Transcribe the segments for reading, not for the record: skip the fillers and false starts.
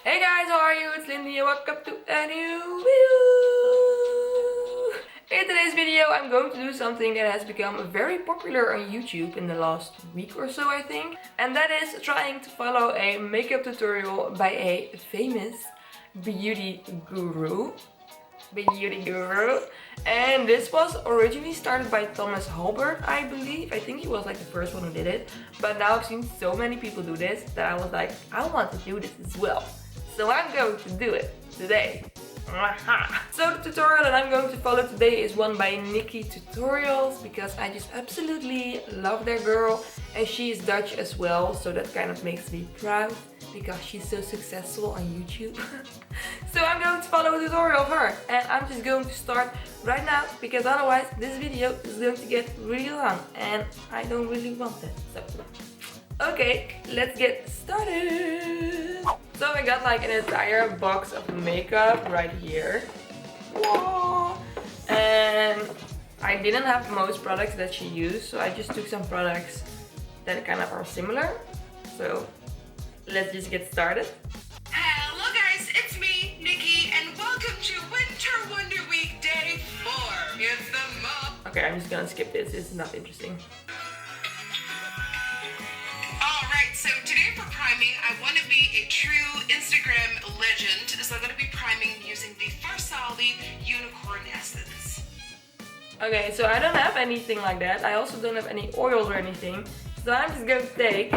Hey guys, how are you? It's Lindy and welcome to a new video. In today's video I'm going to do something that has become very popular on YouTube in the last week or so, I think. And that is trying to follow a makeup tutorial by a famous beauty guru. And this was originally started by Thomas Halbert, I believe. I think he was like the first one who did it. But now I've seen so many people do this that I was like, I want to do this as well. So I'm going to do it today. So the tutorial that I'm going to follow today is one by NIKKIE Tutorials, because I just absolutely love that girl, and she is Dutch as well, so that kind of makes me proud because she's so successful on YouTube. So I'm going to follow a tutorial of her, and I'm just going to start right now because otherwise this video is going to get really long and I don't really want that. So okay, let's get started. So I got like an entire box of makeup right here. Whoa. And I didn't have most products that she used, so I just took some products that kind of are similar. So let's just get started. Hello guys, it's me, Nikki, and welcome to Winter Wonder Week Day 4. It's the mom. Okay, I'm just gonna skip this. This is not interesting. Alright, so today for priming, I want to be a true Instagram legend, so I'm going to be priming using the Farsali Unicorn Essence. Okay, so I don't have anything like that. I also don't have any oils or anything. So I'm just going to take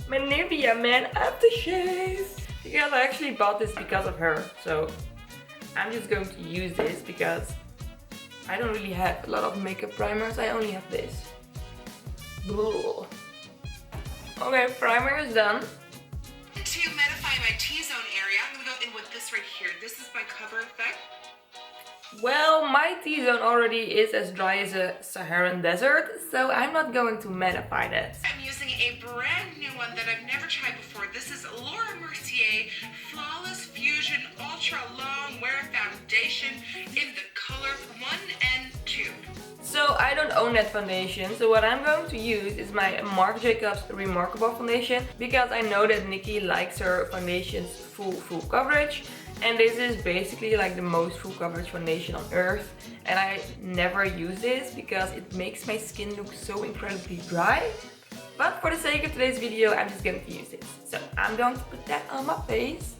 my Nivea Man Aftershave, because I actually bought this because of her. So I'm just going to use this because I don't really have a lot of makeup primers. I only have this. Blah. Okay, primer is done. To mattify my T-zone area, I'm going to go in with this right here. This is my Cover Effect. Well, my T-zone already is as dry as a Saharan desert, so I'm not going to mattify that. I'm using a brand new one that I've never tried before. This is Laura Mercier Flawless Fusion Ultra Long Wear Foundation in the color 1 and 2. So I don't own that foundation, so what I'm going to use is my Marc Jacobs Remarkable foundation, because I know that NIKKIE likes her foundations full coverage, and this is basically like the most full coverage foundation on earth, and I never use this because it makes my skin look so incredibly dry. But for the sake of today's video, I'm just going to use this. So I'm going to put that on my face.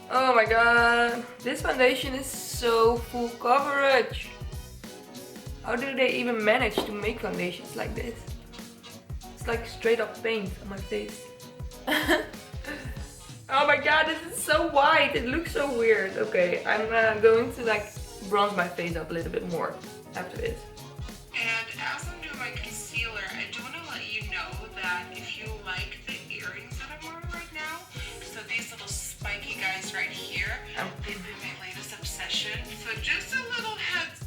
Oh my god, this foundation is so full coverage. How do they even manage to make foundations like this? It's like straight up paint on my face. Oh my god, this is so white. It looks so weird. Okay, I'm going to like bronze my face up a little bit more after this. And as I'm doing my concealer, I do want to let you know that if you like the earrings that I'm wearing right now, so these little spiky guys right here, they've been my latest obsession. So just a little heads.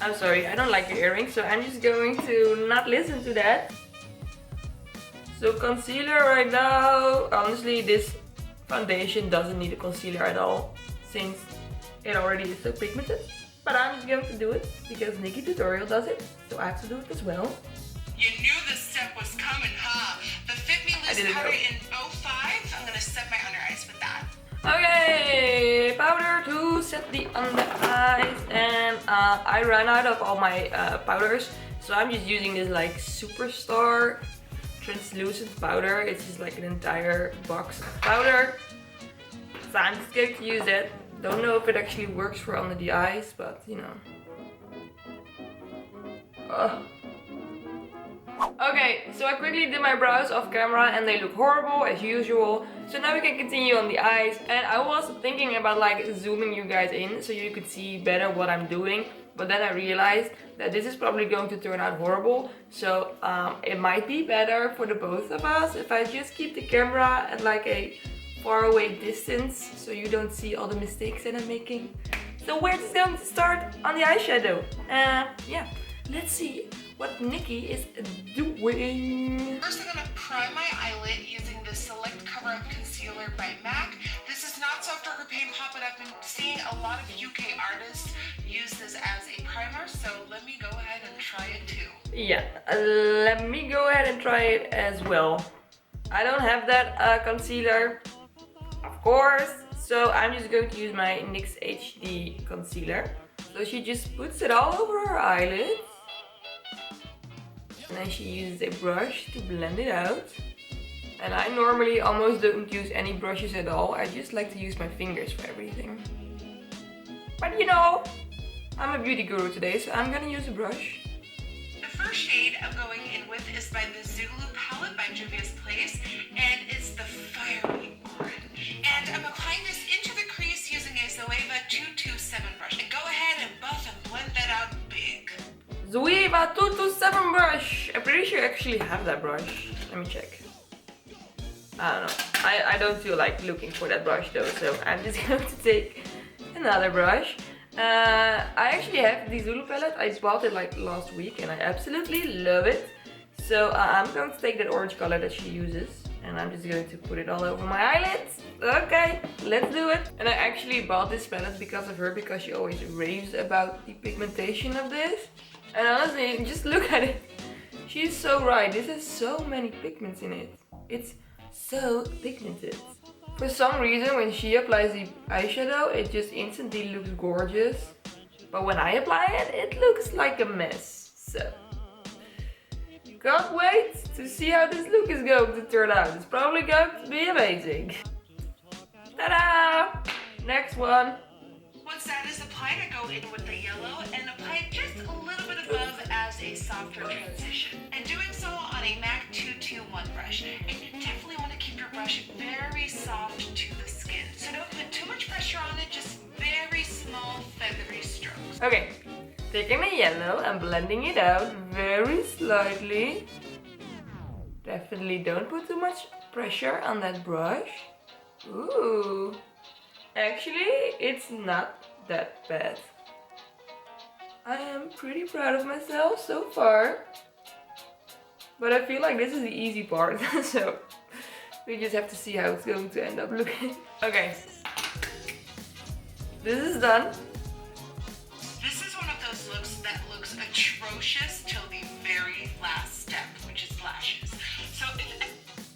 I'm sorry, I don't like your earrings, so I'm just going to not listen to that. So concealer right now. Honestly, this foundation doesn't need a concealer at all, since it already is so pigmented. But I'm just going to do it because NIKKIE Tutorial does it, so I have to do it as well. You knew this step was coming, huh? The Fit Me Loose powder in 05. I'm gonna set my under eyes with that. Okay, powder to set the under eyes, and I ran out of all my powders, so I'm just using this like Superstar translucent powder. It's just like an entire box of powder, so I'm just going to use it. Don't know if it actually works for under the eyes, but you know. Okay, so I quickly did my brows off camera and they look horrible as usual. So now we can continue on the eyes, and I was thinking about like zooming you guys in so you could see better what I'm doing. But then I realized that this is probably going to turn out horrible. So it might be better for the both of us if I just keep the camera at like a far away distance so you don't see all the mistakes that I'm making. So we're just going to start on the eyeshadow. Yeah, let's see what NIKKIE is doing. First, I'm gonna prime my eyelid using the Select Cover Up Concealer by MAC. This is not soft darker paint pot, but I've been seeing a lot of UK artists use this as a primer, so let me go ahead and try it too. Yeah, let me go ahead and try it as well. I don't have that concealer, of course. So I'm just going to use my NYX HD concealer. So she just puts it all over her eyelids. And then she uses a brush to blend it out. And I normally almost don't use any brushes at all. I just like to use my fingers for everything. But you know, I'm a beauty guru today, so I'm gonna use a brush. The first shade I'm going in with is by the Zulu palette by Juvia's Place, and it's the fiery orange. And I'm applying this into the crease using a Zoeva 227 brush. And go ahead and buff and blend that out big. Zoeva 227 brush. I'm pretty sure I actually have that brush. Let me check. I don't know. I don't feel like looking for that brush though, so I'm just going to take another brush. I actually have the Zulu palette. I bought it like last week and I absolutely love it. So I'm going to take that orange color that she uses and I'm just going to put it all over my eyelids. Okay, let's do it. And I actually bought this palette because of her, because she always raves about the pigmentation of this. And honestly, just look at it. She's so right. This has so many pigments in it. It's so pigmented. For some reason, when she applies the eyeshadow, it just instantly looks gorgeous. But when I apply it, it looks like a mess. So, can't wait to see how this look is going to turn out. It's probably going to be amazing. Ta-da! Next one. Once that is applied, I go in with the yellow and apply it just a little bit above as a softer transition. And doing so on a MAC 221 brush. And you definitely want to keep your brush very soft to the skin. So don't put too much pressure on it, just very small feathery strokes. Okay, taking the yellow and blending it out very slightly. Definitely don't put too much pressure on that brush. Ooh. Actually, it's not that bad. I am pretty proud of myself so far. But I feel like this is the easy part, so we just have to see how it's going to end up looking. Okay. This is done. This is one of those looks that looks atrocious till the very last step, which is lashes. So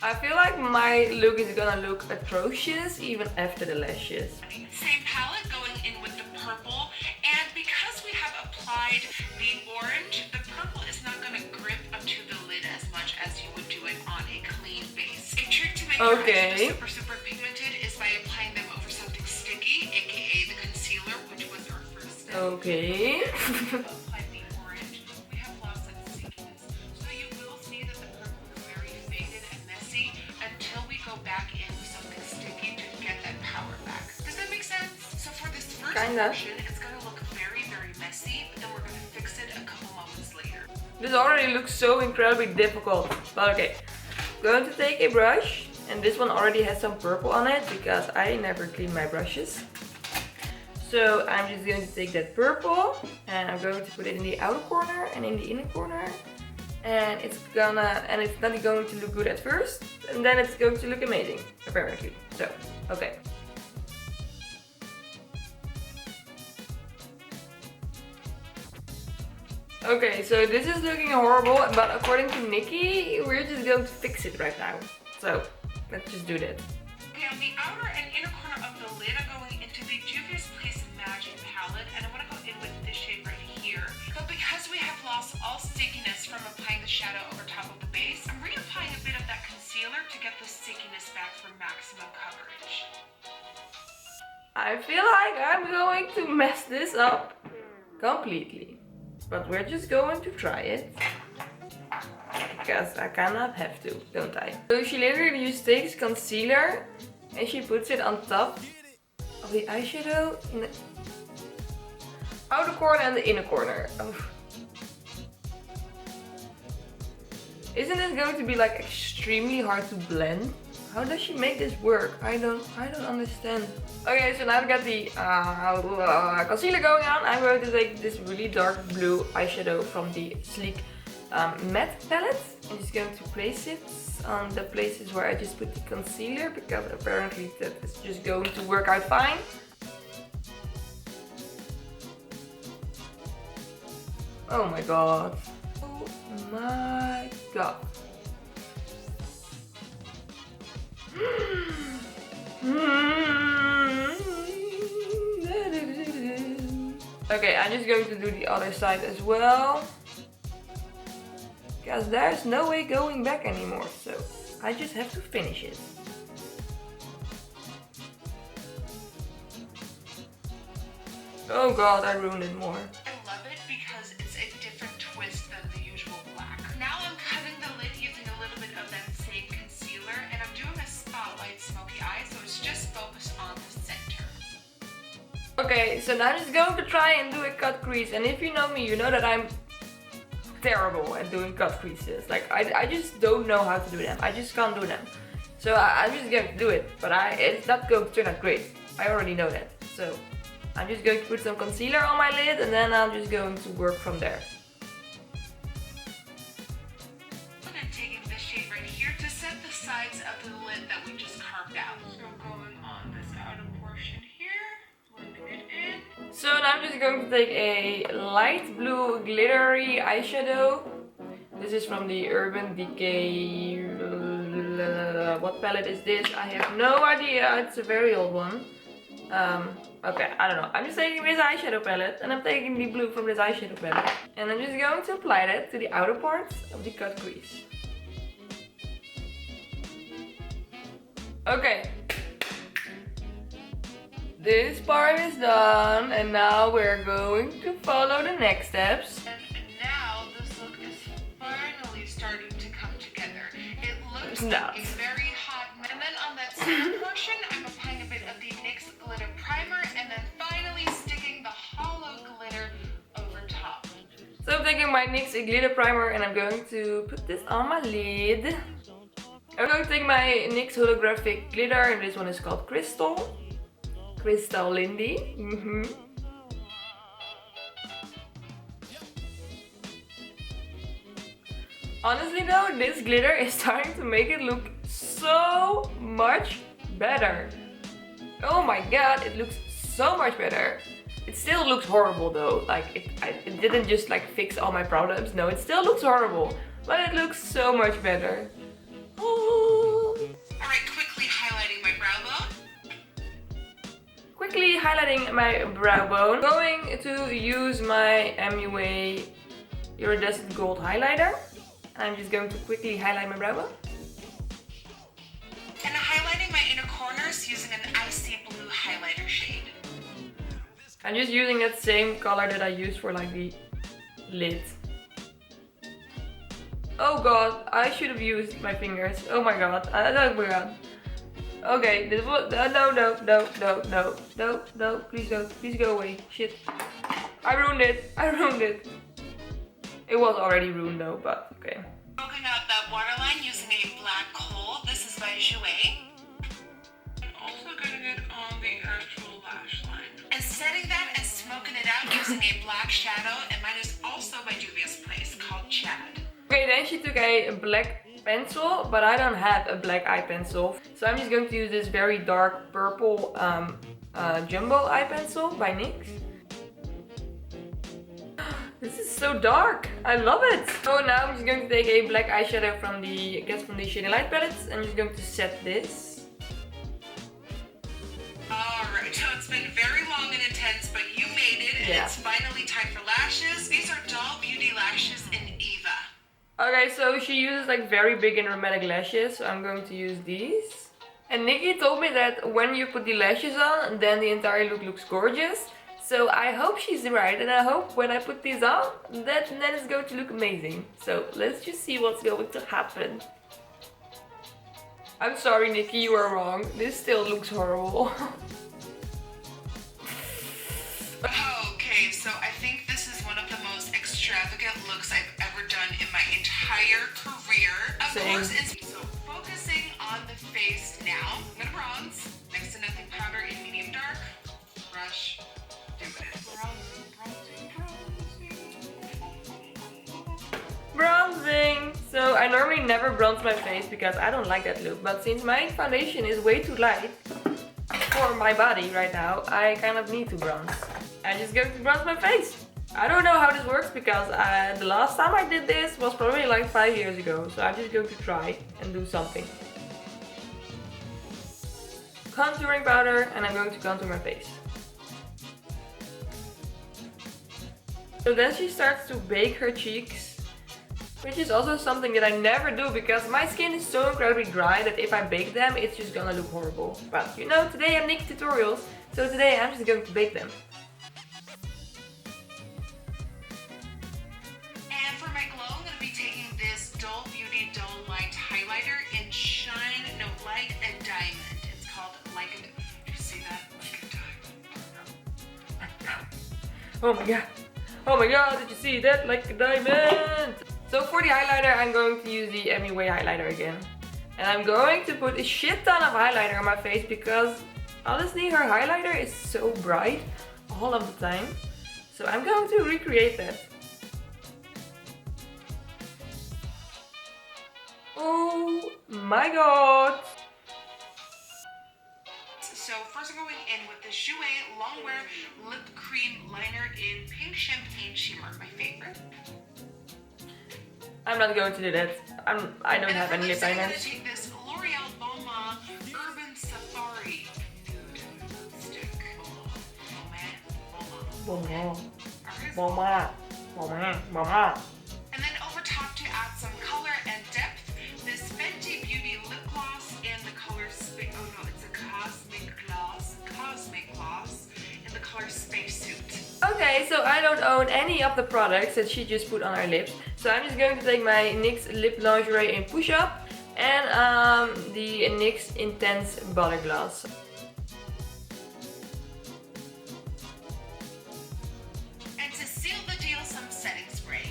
I feel like my look is gonna look atrocious even after the lashes. Same palette, going in with the purple, and because we have applied the orange, the purple is not gonna grip onto the lid as much as you would do it on a clean base. A trick to make your eyes super pigmented is by applying them over something sticky, aka the concealer, which was our first step. Okay. Applied the orange, we have lost that stickiness. So you will see that the purple is very faded and messy until we go back in with something sticky to get that power back. Does that make sense? So for this first portion, it's going to look very, very messy, but then we're going to fix it a couple moments later. This already looks so incredibly difficult, but okay. Going to take a brush, and this one already has some purple on it because I never clean my brushes. So I'm just going to take that purple and I'm going to put it in the outer corner and in the inner corner. And it's not going to look good at first, and then it's going to look amazing, apparently. So, okay. Okay, so this is looking horrible, but according to Nikki, we're just going to fix it right now. So, let's just do that. Okay, on the outer and inner corner of the lid, I'm going into the Juvia's Place Magic palette, and I want to go in with this shade right here. But because we have lost all stickiness from applying the shadow over top of the base, I'm reapplying a bit of that concealer to get the stickiness back for maximum coverage. I feel like I'm going to mess this up completely. But we're just going to try it. Because I cannot have to, don't I? So she literally just takes concealer and she puts it on top of the eyeshadow in the outer corner and the inner corner. Oh. Isn't this going to be like extremely hard to blend? How does she make this work? I don't understand. Okay, so now I've got the concealer going on. I'm going to take this really dark blue eyeshadow from the Sleek matte palette. I'm just going to place it on the places where I just put the concealer, because apparently that is just going to work out fine. Oh my god. Oh my god. Okay, I'm just going to do the other side as well. Because there's no way going back anymore, so I just have to finish it. Oh god, I ruined it more. I love it because it's a different twist than the usual black. Now I'm cutting the lid using a little bit of that same concealer, and I'm doing a spotlight smoky eye, so it's just focused on the center. Okay, so now I'm just going to try and do a cut crease, and if you know me, you know that I'm terrible at doing cut creases. Like, I just don't know how to do them. I just can't do them. So I'm just going to do it, but it's not going to turn out great. I already know that. So I'm just going to put some concealer on my lid, and then I'm just going to work from there. I'm taking this shade right here to set the sides of the lid that we just carved out. So going on this outer portion here, blending it in. So now I'm just going to take a light blue glittery eyeshadow. This is from the Urban Decay. What palette is this? I have no idea. It's a very old one. Okay, I don't know. I'm just taking this eyeshadow palette and I'm taking the blue from this eyeshadow palette. And I'm just going to apply that to the outer parts of the cut crease. Okay. This part is done and now we're going to follow the next steps. And now this look is finally starting to come together. It looks Nuts. like a very hot, and then on that center portion, I'm applying a bit of the NYX glitter primer, and then finally sticking the hollow glitter over top. So I'm taking my NYX glitter primer and I'm going to put this on my lid. I'm going to take my NYX holographic glitter, and this one is called Crystallindyy. Honestly though, this glitter is starting to make it look so much better. Oh my god, it looks so much better. It still looks horrible though, like it didn't just like fix all my problems. No, it still looks horrible, but it looks so much better. Alright, quickly highlighting my brow bone. Quickly highlighting my brow bone. Going to use my MUA Iridescent Gold highlighter. I'm just going to quickly highlight my brow bone. And highlighting my inner corners using an icy blue highlighter shade. I'm just using that same color that I used for like the lid. Oh god, I should have used my fingers. Oh my god, oh my god. Okay, this was, no, please go away. Shit. I ruined it. It was already ruined though, but okay. Smoking out that waterline using a black coal. This is by Jouer. And also getting it on the actual lash line. And setting that and smoking it out using a black shadow, and mine is also by Dubious Place called Chad. Okay, then she took a black pencil, but I don't have a black eye pencil. So I'm just going to use this very dark purple jumbo eye pencil by NYX. This is so dark. I love it. So now I'm just going to take a black eyeshadow from the Shady Light palettes. I'm just going to set this. Alright, so it's been very long and intense, but you made it, and It's finally time for lashes. These are Doll Beauty lashes in Eva. Okay, so she uses like very big and dramatic lashes, so I'm going to use these. And NIKKIE told me that when you put the lashes on, then the entire look looks gorgeous. So I hope she's right, and I hope when I put these on, then it's going to look amazing. So let's just see what's going to happen. I'm sorry, NIKKIE, you are wrong. This still looks horrible. Okay, so I think this is one of the most extravagant looks I've ever done in my entire career. Of course, it's so focusing on the face now. I'm gonna bronze, next to nothing powder in medium dark, brush. Bronzing! So I normally never bronze my face because I don't like that look, but since my foundation is way too light for my body right now, I kind of need to bronze. I'm just going to bronze my face. I don't know how this works because the last time I did this was probably like 5 years ago, so I'm just going to try and do something. contouring powder and I'm going to contour my face. So then she starts to bake her cheeks, which is also something that I never do because my skin is so incredibly dry that if I bake them, it's just gonna look horrible. But you know, today I'm NIKKIE tutorials, so today I'm just going to bake them. And for my glow, I'm gonna be taking this Dull Beauty Dull Light Highlighter in Shine, no, Like a Diamond. It's called Like a Diamond. Did you see that? Like a diamond. Oh my god. Oh my god, did you see that? Like a diamond! So for the highlighter, I'm going to use the MIKKIE highlighter again. And I'm going to put a shit ton of highlighter on my face because honestly her highlighter is so bright all of the time. So I'm going to recreate that. Oh my god! So first I'm going in with the Jouer Longwear Lip Cream Liner in Pink Champagne Shimmer, my favorite. I'm not going to do that. I don't have any lip I'm going liners. to take this L'Oreal Boma Urban Safari Nude Stick. Boma. Boma. Boma. Boma. And then over top to add some color and depth, this Fenty Beauty Lip Gloss in the color Cosmic Gloss in the color Spacesuit. Okay, so I don't own any of the products that she just put on her lips. So I'm just going to take my NYX Lip Lingerie in Push Up and the NYX Intense Butter Gloss. And to seal the deal, some setting spray.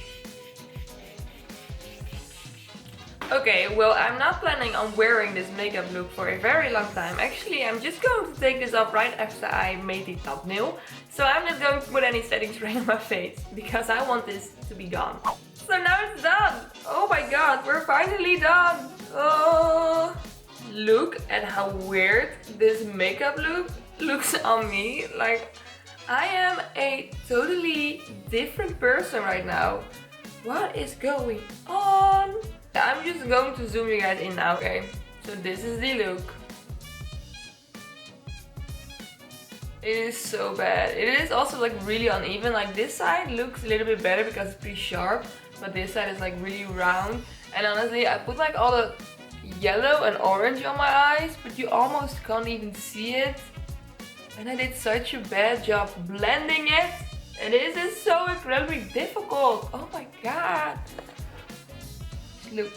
Okay, well I'm not planning on wearing this makeup look for a very long time. Actually, I'm just going to take this off right after I made the thumbnail. So I'm not going to put any setting spray on my face because I want this to be gone. So now it's done! Oh my god, we're finally done! Oh, look at how weird this makeup look looks on me. Like, I am a totally different person right now. What is going on? I'm just going to zoom you guys in now, okay? So this is the look. It is so bad. It is also like really uneven. Like this side looks a little bit better because it's pretty sharp, but this side is like really round. And honestly, I put like all the yellow and orange on my eyes, but you almost can't even see it. And I did such a bad job blending it. And this is so incredibly difficult. Oh my god. Look.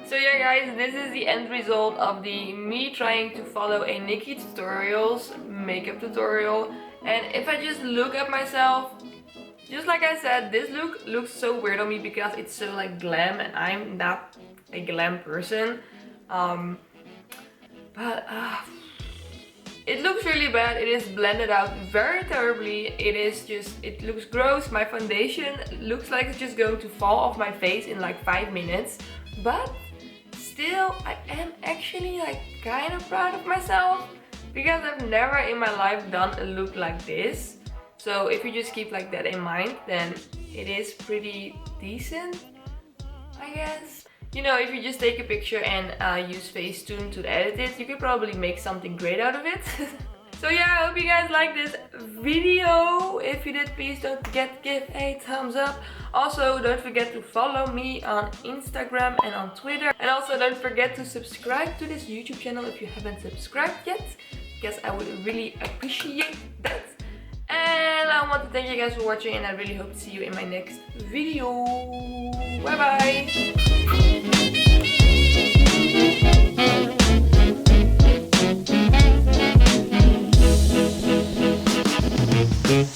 So yeah guys, this is the end result of me trying to follow a NIKKIE tutorials makeup tutorial. And if I just look at myself, just like I said, this look looks so weird on me because it's so like glam and I'm not a glam person. It looks really bad. It is blended out very terribly. It looks gross. My foundation looks like it's just going to fall off my face in like 5 minutes. But still, I am actually like kind of proud of myself because I've never in my life done a look like this. So if you just keep like that in mind, then it is pretty decent, I guess. You know, if you just take a picture and use Facetune to edit it, you could probably make something great out of it. So yeah, I hope you guys liked this video. If you did, please don't forget to give a thumbs up. Also, don't forget to follow me on Instagram and on Twitter. And also don't forget to subscribe to this YouTube channel if you haven't subscribed yet, because I would really appreciate that. And I want to thank you guys for watching and I really hope to see you in my next video. Bye bye!